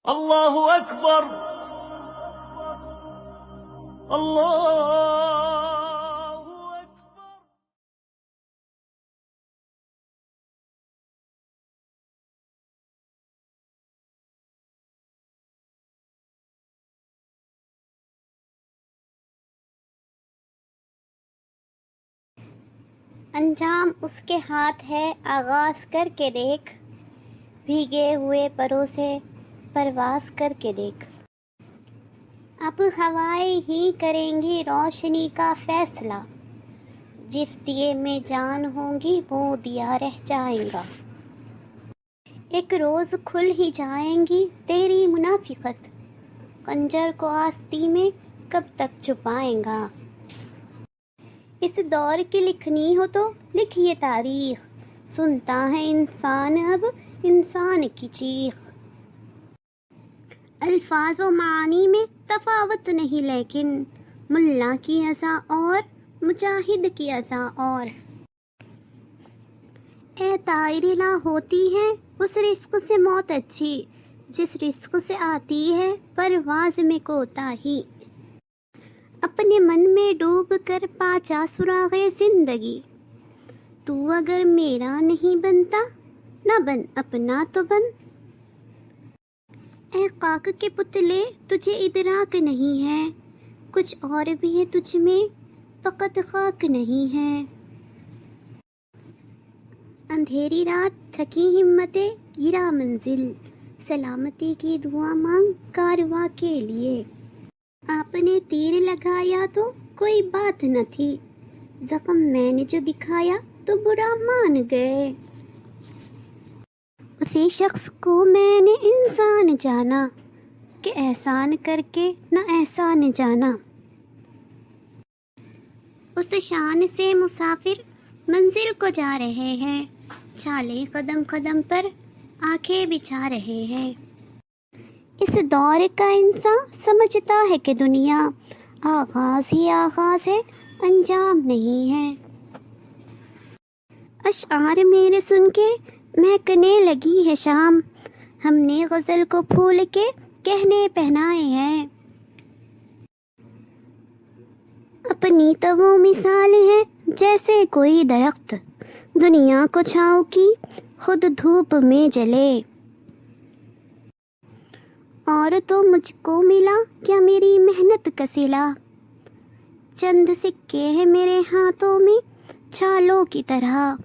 اللہ اکبر اللہ اکبر۔ انجام اس کے ہاتھ ہے، آغاز کر کے دیکھ، بھیگے ہوئے پروں سے پرواز کر کے دیکھ۔ اب ہوائیں ہی کریں گی روشنی کا فیصلہ، جس دیے میں جان ہوگی وہ دیا رہ جائے گا۔ ایک روز کھل ہی جائیں گی تیری منافقت، خنجر کو آستی میں کب تک چھپائیں گا۔ اس دور کی لکھنی ہو تو لکھیے تاریخ، سنتا ہے انسان اب انسان کی چیخ۔ الفاظ و معانی میں تفاوت نہیں، لیکن ملا کی اذا اور مجاہد کی اذا اور۔ اے طائر لا ہوتی ہے اس رزق سے موت اچھی، جس رزق سے آتی ہے پرواز میں کوتاہی۔ اپنے من میں ڈوب کر پاچا سراغ زندگی، تو اگر میرا نہیں بنتا نہ بن اپنا تو بن۔ اے خاک کے پتلے تجھے ادراک نہیں ہے، کچھ اور بھی ہے تجھ میں فقط خاک نہیں ہے۔ اندھیری رات تھکی ہمتیں گرا منزل، سلامتی کی دعا مانگ کارواں کے لیے۔ آپ نے تیر لگایا تو کوئی بات نہ تھی، زخم میں نے جو دکھایا تو برا مان گئے۔ اسی شخص کو میں نے انسان جانا کہ احسان کر کے نہ احسان جانا۔ اس شان سے مسافر منزل کو جا رہے ہیں، چھالے قدم قدم پر آنکھیں بچھا رہے ہیں۔ اس دور کا انسان سمجھتا ہے کہ دنیا آغاز ہی آغاز ہے، انجام نہیں ہے۔ اشعار میرے سن کے مہکنے لگی ہے شام، ہم نے غزل کو پھول کے گہنے پہنائے ہیں۔ اپنی تو وہ مثال ہے جیسے کوئی درخت دنیا کو چھاؤں کی خود دھوپ میں جلے۔ اور تو مجھ کو ملا کیا میری محنت کا صلہ، چند سکے ہیں میرے ہاتھوں میں چھالوں کی طرح۔